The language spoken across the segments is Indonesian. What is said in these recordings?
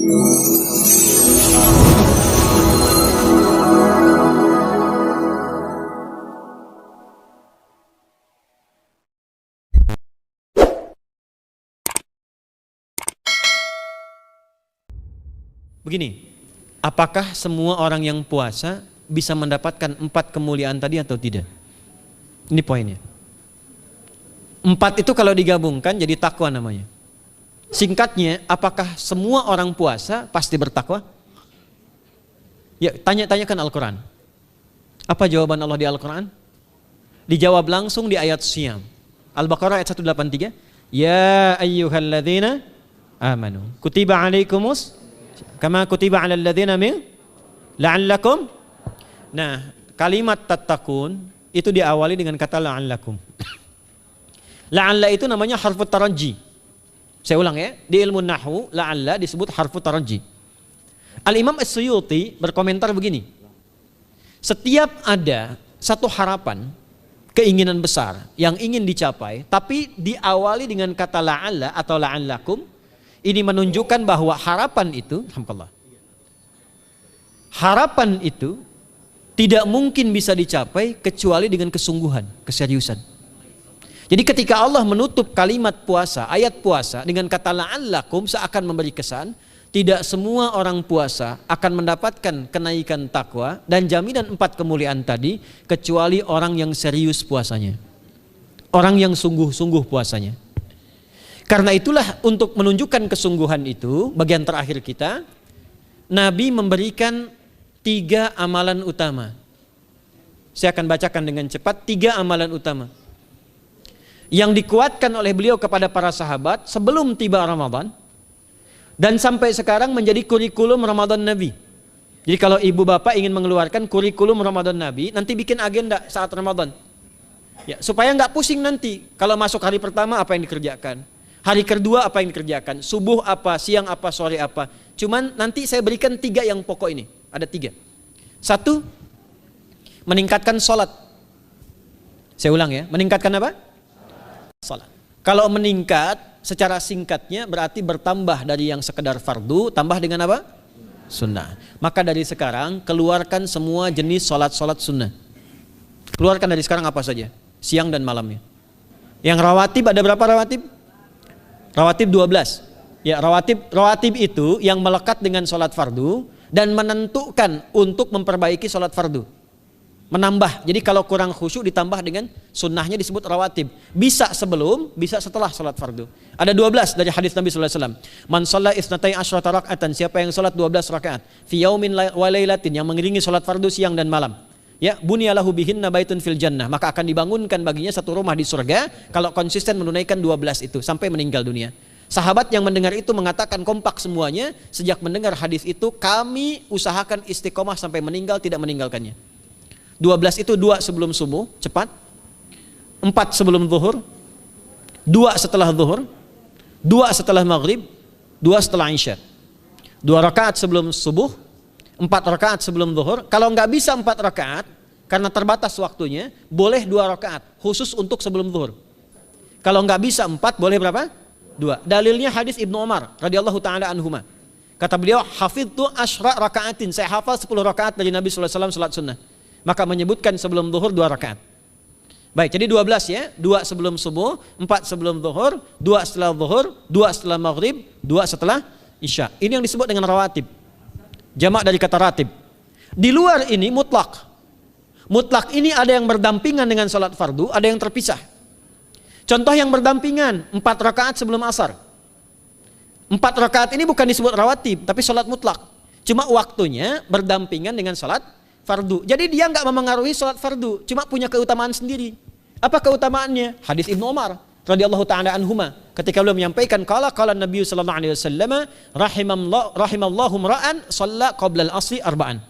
Begini, apakah semua orang yang puasa bisa mendapatkan 4 kemuliaan tadi atau tidak? Ini poinnya. 4 itu kalau digabungkan jadi takwa namanya. Singkatnya, apakah semua orang puasa pasti bertakwa? Ya, tanyakan Al-Quran. Apa jawaban Allah di Al-Quran? Dijawab langsung di ayat Siyam. Al-Baqarah ayat 183. Ya ayyuhalladzina amanu kutiba alaikumus kama kutiba alal ladzina min la'allakum. Nah, kalimat tattaqun itu diawali dengan kata la'allakum. La'alla itu namanya harfut taraji. Saya ulang ya, di ilmu nahwu la'alla disebut harfut taraji. Al-Imam As-Suyuti berkomentar begini. Setiap ada satu harapan, keinginan besar yang ingin dicapai, tapi diawali dengan kata la'alla atau la'allakum, ini menunjukkan bahwa harapan itu, alhamdulillah, harapan itu tidak mungkin bisa dicapai kecuali dengan kesungguhan, keseriusan. Jadi ketika Allah menutup kalimat puasa, ayat puasa dengan kata la'allakum, seakan memberi kesan tidak semua orang puasa akan mendapatkan kenaikan takwa dan jaminan 4 kemuliaan tadi kecuali orang yang serius puasanya, orang yang sungguh-sungguh puasanya. Karena itulah untuk menunjukkan kesungguhan itu, bagian terakhir kita, Nabi memberikan 3 amalan utama. Saya akan bacakan dengan cepat 3 amalan utama yang dikuatkan oleh beliau kepada para sahabat sebelum tiba Ramadan dan sampai sekarang menjadi kurikulum Ramadan Nabi. Jadi kalau ibu bapak ingin mengeluarkan kurikulum Ramadan Nabi, nanti bikin agenda saat Ramadan. Ya, supaya nggak pusing nanti kalau masuk hari pertama apa yang dikerjakan, hari kedua apa yang dikerjakan, subuh apa, siang apa, sore apa. Cuman nanti saya berikan 3 yang pokok ini. Ada 3. 1, meningkatkan sholat. Saya ulang ya, meningkatkan apa? Sholat. Kalau meningkat secara singkatnya berarti bertambah dari yang sekedar fardu, tambah dengan apa? Sunnah. Maka dari sekarang keluarkan semua jenis sholat-sholat sunnah. Keluarkan dari sekarang apa saja, siang dan malamnya. Yang rawatib ada berapa rawatib? Rawatib 12. Ya, rawatib itu yang melekat dengan sholat fardu dan menentukan untuk memperbaiki sholat fardu. Menambah. Jadi kalau kurang khusyuk ditambah dengan sunnahnya disebut rawatib. Bisa sebelum, bisa setelah sholat fardu. Ada 12 dari hadis Nabi sallallahu alaihi wasallam. Man shalla isnatai asyrata raka'atan, siapa yang sholat 12 rakaat fi yaumin wa lailatin, yang mengiringi sholat fardu siang dan malam. Ya, bunyalahu bihinna baitun fil jannah, maka akan dibangunkan baginya satu rumah di surga kalau konsisten menunaikan 12 itu sampai meninggal dunia. Sahabat yang mendengar itu mengatakan kompak semuanya, sejak mendengar hadis itu kami usahakan istiqomah sampai meninggal tidak meninggalkannya. 12 itu 2 sebelum subuh, cepat. 4 sebelum zuhur, 2 setelah zuhur, 2 setelah maghrib, 2 setelah isya. 2 rakaat sebelum subuh, 4 rakaat sebelum zuhur. Kalau nggak bisa 4 rakaat karena terbatas waktunya, boleh 2 rakaat khusus untuk sebelum zuhur. Kalau nggak bisa 4, boleh berapa? 2. Dalilnya hadis Ibnu Umar radhiyallahu taala anhuma. Kata beliau, hafidtu asyra rakaatin, saya hafal 10 rakaat dari Nabi sallallahu alaihi wasallam salat sunnah. Maka menyebutkan sebelum zuhur 2 rakaat. Baik, jadi 12 ya, 2 sebelum subuh, 4 sebelum zuhur, 2 setelah zuhur, 2 setelah maghrib, 2 setelah isya. Ini yang disebut dengan rawatib. Jamak dari kata ratib. Di luar ini mutlak. Mutlak ini ada yang berdampingan dengan salat fardu, ada yang terpisah. Contoh yang berdampingan, 4 rakaat sebelum asar. 4 rakaat ini bukan disebut rawatib, tapi salat mutlak. Cuma waktunya berdampingan dengan salat fardu. Jadi dia nggak memengaruhi salat fardu, cuma punya keutamaan sendiri. Apa keutamaannya? Hadis Ibnu Umar radhiyallahu taala anhuma, ketika beliau menyampaikan qala Nabi sallallahu alaihi wasallam rahimallahu ra'an shalla qabla al-asri arba'an.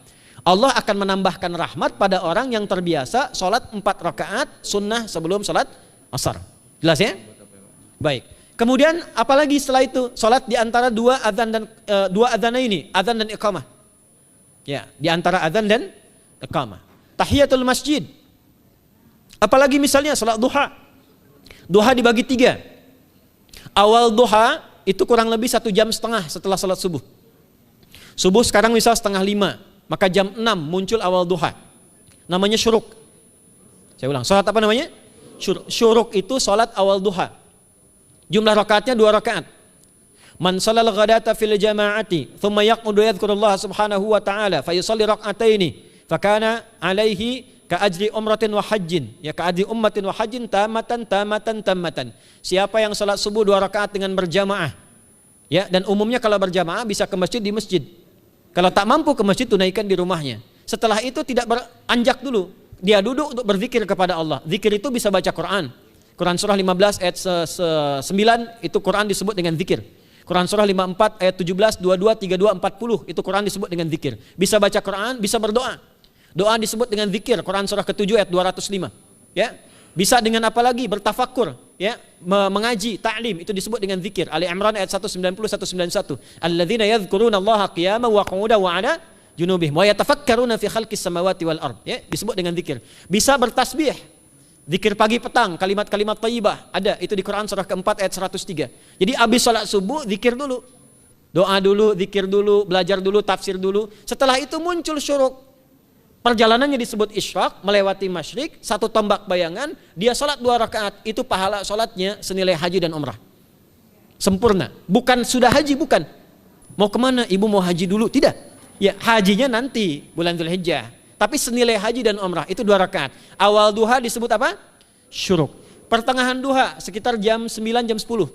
Allah akan menambahkan rahmat pada orang yang terbiasa salat 4 rakaat sunnah sebelum salat asar. Jelas ya? Baik. Kemudian apalagi setelah itu? Salat di antara 2 adzan dan 2 adzan ini, adzan dan iqamah. Ya, di antara adzan dan iqamah. Tahiyatul masjid. Apalagi misalnya salat duha. Duha dibagi 3. Awal duha itu kurang lebih 1,5 jam setelah salat subuh. Subuh sekarang misal 4:30, maka jam 6 muncul awal duha. Namanya syuruk. Saya ulang, salat apa namanya? Syuruk. Syuruk itu salat awal duha. Jumlah rakaatnya 2 rakaat. Man shalal ghadata fil jama'ati thumma yaqudu yadhkurullah subhanahu wa ta'ala fayusalli rak'ataini fakana alaihi ka ajri umratin wa hajjin, ya ka ajri ummatin wa hajjin tamatan. Siapa yang salat subuh 2 rakaat dengan berjamaah, ya, dan umumnya kalau berjamaah bisa ke masjid di masjid. Kalau tak mampu ke masjid, tunaikan di rumahnya. Setelah itu tidak beranjak dulu, dia duduk untuk berzikir kepada Allah. Zikir itu bisa baca Quran. Quran surah 15 ayat 9 itu Quran disebut dengan zikir. Quran surah 54 ayat 17, 22, 32, 40 itu Quran disebut dengan zikir. Bisa baca Quran, bisa berdoa. Doa disebut dengan zikir. Quran surah ke-7 ayat 205. Ya. Bisa dengan apa lagi? Bertafakur, ya, mengaji, ta'lim, itu disebut dengan zikir. Ali Imran ayat 190 191. Alladzina yadhkuruna Allaha qiyaman wa qu'udan wa 'ala junubihim wa yatafakkaruna fi khalqis samawati wal ard, ya, disebut dengan zikir. Bisa bertasbih. Zikir pagi petang, kalimat-kalimat thayyibah, ada itu di Quran surah keempat ayat 103. Jadi habis salat subuh zikir dulu. Doa dulu, zikir dulu, belajar dulu, tafsir dulu. Setelah itu muncul syuruk. Perjalanannya disebut isyraq, melewati masyrik, 1 tombak bayangan, dia salat 2 rakaat, itu pahala salatnya senilai haji dan umrah. Sempurna. Bukan sudah haji, bukan. Mau kemana? Ibu mau haji dulu? Tidak. Ya, hajinya nanti bulan Dzulhijjah. Tapi senilai haji dan umrah itu 2 rakaat. Awal duha disebut apa? Syuruk. Pertengahan duha sekitar jam 9 jam 10.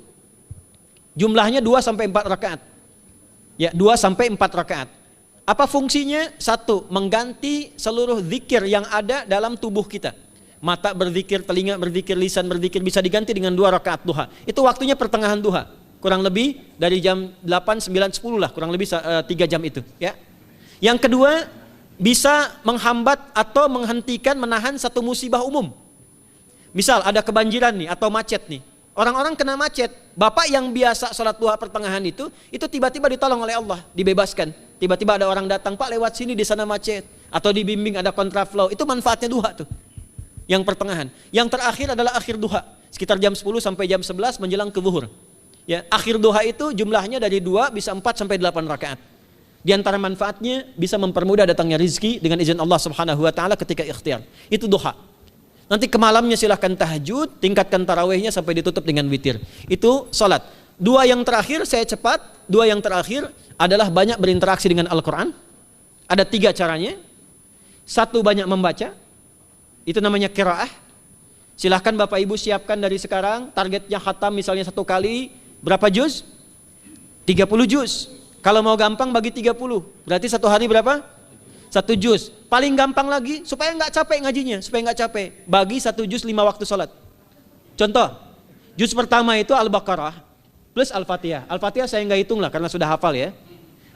Jumlahnya 2 sampai 4 rakaat. Ya, 2 sampai 4 rakaat. Apa fungsinya? 1, mengganti seluruh zikir yang ada dalam tubuh kita. Mata berzikir, telinga berzikir, lisan berzikir, bisa diganti dengan 2 rakaat duha. Itu waktunya pertengahan duha. Kurang lebih dari jam 8, 9, 10 lah, kurang lebih 3 jam itu, ya. Yang kedua, bisa menghambat atau menghentikan, menahan satu musibah umum. Misal ada kebanjiran nih atau macet nih. Orang-orang kena macet. Bapak yang biasa sholat duha pertengahan itu tiba-tiba ditolong oleh Allah, dibebaskan. Tiba-tiba ada orang datang, Pak lewat sini di sana macet. Atau dibimbing ada kontraflow. Itu manfaatnya duha tuh. Yang pertengahan. Yang terakhir adalah akhir duha. Sekitar jam 10 sampai jam 11 menjelang ke zuhur. Ya, akhir duha itu jumlahnya dari 2 bisa 4 sampai 8 rakaat. Di antara manfaatnya bisa mempermudah datangnya rizki dengan izin Allah Subhanahu wa taala ketika ikhtiar. Itu duha. Nanti ke malamnya silahkan tahajud, tingkatkan tarawihnya sampai ditutup dengan witir. Itu salat. 2 yang terakhir saya cepat, 2 yang terakhir adalah banyak berinteraksi dengan Al-Qur'an. Ada 3 caranya. 1, banyak membaca. Itu namanya qiraah. Silahkan Bapak Ibu siapkan dari sekarang, targetnya khatam misalnya 1 kali berapa juz? 30 juz. Kalau mau gampang bagi 30, berarti 1 hari berapa? 1 juz. Paling gampang lagi, supaya nggak capek ngajinya, supaya nggak capek, bagi 1 juz 5 waktu sholat. Contoh, juz pertama itu Al-Baqarah plus Al-Fatihah. Al-Fatihah saya nggak hitung lah karena sudah hafal ya.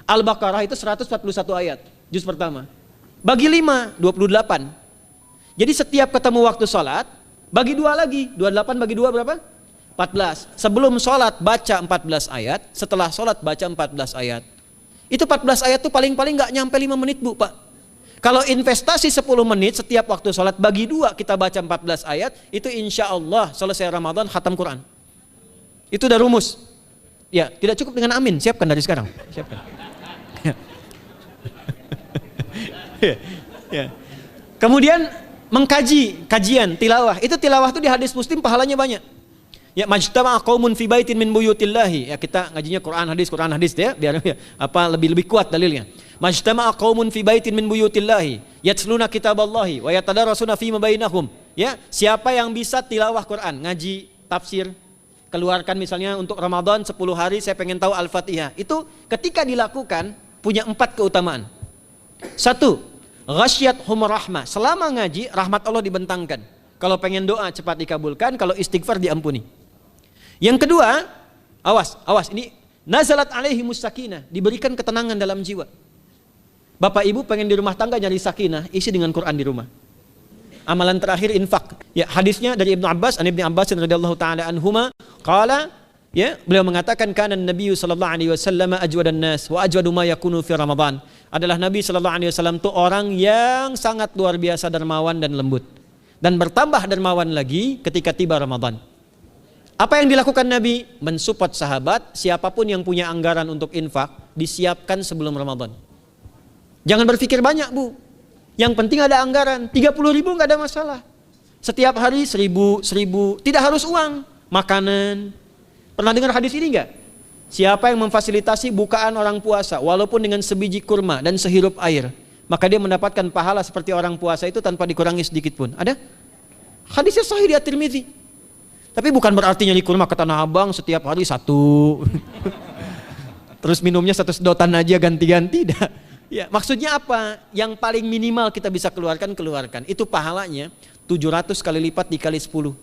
Al-Baqarah itu 141 ayat, juz pertama. Bagi 5, 28. Jadi setiap ketemu waktu sholat, bagi 2 lagi, 28 bagi 2 berapa? 14. Sebelum sholat baca 14 ayat, setelah sholat baca 14 ayat. Itu 14 ayat tuh paling-paling gak nyampe 5 menit Bu Pak. Kalau investasi 10 menit setiap waktu sholat, bagi 2 kita baca 14 ayat, itu insya Allah selesai Ramadan khatam Quran. Itu udah rumus. Ya, tidak cukup dengan amin, siapkan dari sekarang. Siapkan. Ya. Kemudian mengkaji, kajian, tilawah. Itu tilawah itu di hadis Muslim pahalanya banyak. Ya, majtama'a qaumun fi baitin min buyutillahi. Ya, kita ngajinya Quran hadis ya, biar ya, lebih kuat dalilnya. Majtama'a qaumun fi baitin min buyutillahi yatluna kitaballahi wa yatadarasuna fima bainahum. Ya, siapa yang bisa tilawah Quran, ngaji, tafsir, keluarkan misalnya untuk Ramadan 10 hari saya pengen tahu Al-Fatihah. Itu ketika dilakukan punya 4 keutamaan. 1, ghasyiyatuhum rahmah. Selama ngaji rahmat Allah dibentangkan. Kalau pengen doa cepat dikabulkan, kalau istighfar diampuni. Yang kedua, awas ini nazalat alaihimus sakinah, diberikan ketenangan dalam jiwa. Bapak Ibu pengen di rumah tangga nyari sakinah, isi dengan Quran di rumah. Amalan terakhir infak. Ya, hadisnya dari Ibnu Abbas, an Ibnu Abbas radhiyallahu taala anhuma, qala, ya, beliau mengatakan kana Nabi sallallahu alaihi wasallam ajwadan nas wa ajwadu ma yakunu fi Ramadan. Adalah Nabi sallallahu alaihi wasallam itu orang yang sangat luar biasa dermawan dan lembut. Dan bertambah dermawan lagi ketika tiba Ramadan. Apa yang dilakukan Nabi? Mensupport sahabat, siapapun yang punya anggaran untuk infak, disiapkan sebelum Ramadan. Jangan berpikir banyak, Bu. Yang penting ada anggaran, 30.000 nggak ada masalah. Setiap hari 1.000, tidak harus uang, makanan. Pernah dengar hadis ini nggak? Siapa yang memfasilitasi bukaan orang puasa, walaupun dengan sebiji kurma dan sehirup air, maka dia mendapatkan pahala seperti orang puasa itu tanpa dikurangi sedikit pun. Ada? Hadisnya sahih di At-Tirmidzi. Tapi bukan berarti nyari kurma ke Tanah Abang setiap hari 1. Terus minumnya 1 sedotan aja ganti-ganti. Tidak. Ya, maksudnya apa? Yang paling minimal kita bisa keluarkan. Itu pahalanya 700 kali lipat dikali 10.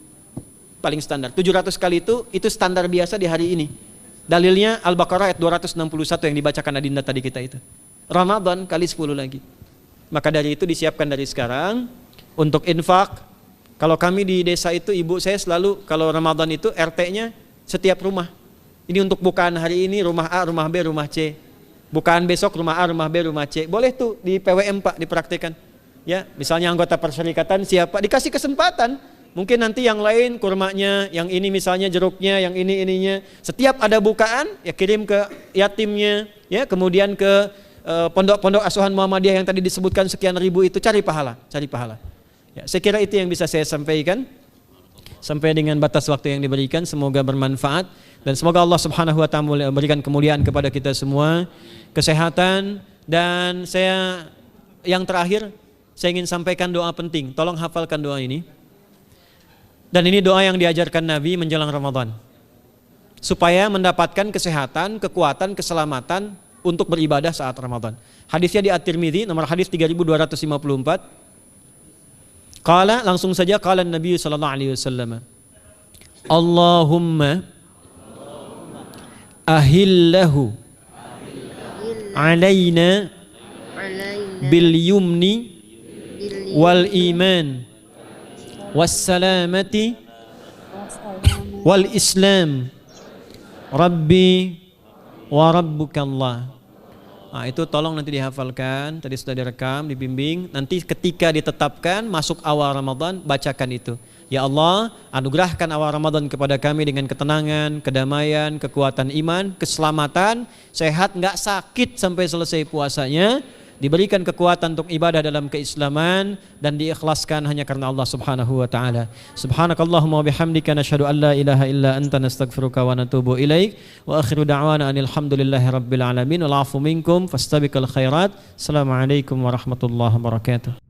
Paling standar. 700 kali itu standar biasa di hari ini. Dalilnya Al-Baqarah ayat 261 yang dibacakan Adinda tadi kita itu. Ramadan kali 10 lagi. Maka dari itu disiapkan dari sekarang untuk infak. Kalau kami di desa itu, ibu saya selalu kalau Ramadan itu RT-nya setiap rumah. Ini untuk bukaan hari ini rumah A, rumah B, rumah C. Bukaan besok rumah A, rumah B, rumah C. Boleh tuh di PWM Pak dipraktikkan. Ya, misalnya anggota perserikatan siapa dikasih kesempatan. Mungkin nanti yang lain kurmanya, yang ini misalnya jeruknya, yang ini ininya. Setiap ada bukaan ya kirim ke yatimnya, ya kemudian ke pondok-pondok asuhan Muhammadiyah yang tadi disebutkan sekian ribu itu, cari pahala. Ya, saya kira itu yang bisa saya sampaikan sampai dengan batas waktu yang diberikan. Semoga bermanfaat dan semoga Allah Subhanahu wa taala memberikan kemuliaan kepada kita semua, kesehatan. Dan saya yang terakhir saya ingin sampaikan doa penting. Tolong hafalkan doa ini. Dan ini doa yang diajarkan Nabi menjelang Ramadan supaya mendapatkan kesehatan, kekuatan, keselamatan untuk beribadah saat Ramadan. Hadisnya di At-Tirmidzi nomor hadis 3254. Qala, langsung saja qala Nabi sallallahu alaihi wasallam. Allahumma ahillahu alaina bil yumni wal iman was salamati wal islam rabbi wa rabbukallah. Nah, itu tolong nanti dihafalkan, tadi sudah direkam, dibimbing. Nanti ketika ditetapkan masuk awal Ramadan, bacakan itu. Ya Allah, anugerahkan awal Ramadan kepada kami dengan ketenangan, kedamaian, kekuatan iman, keselamatan, sehat, nggak sakit sampai selesai puasanya, diberikan kekuatan untuk ibadah dalam keislaman dan diikhlaskan hanya karena Allah Subhanahu wa taala. Subhanakallahumma wa bihamdika nasyhadu an la ilaha illa anta nastaghfiruka wa natubu ilaik wa akhiru da'wana anil hamdulillahi rabbil alamin wal 'afu minkum fastabiqul khairat. Assalamualaikum warahmatullahi wabarakatuh.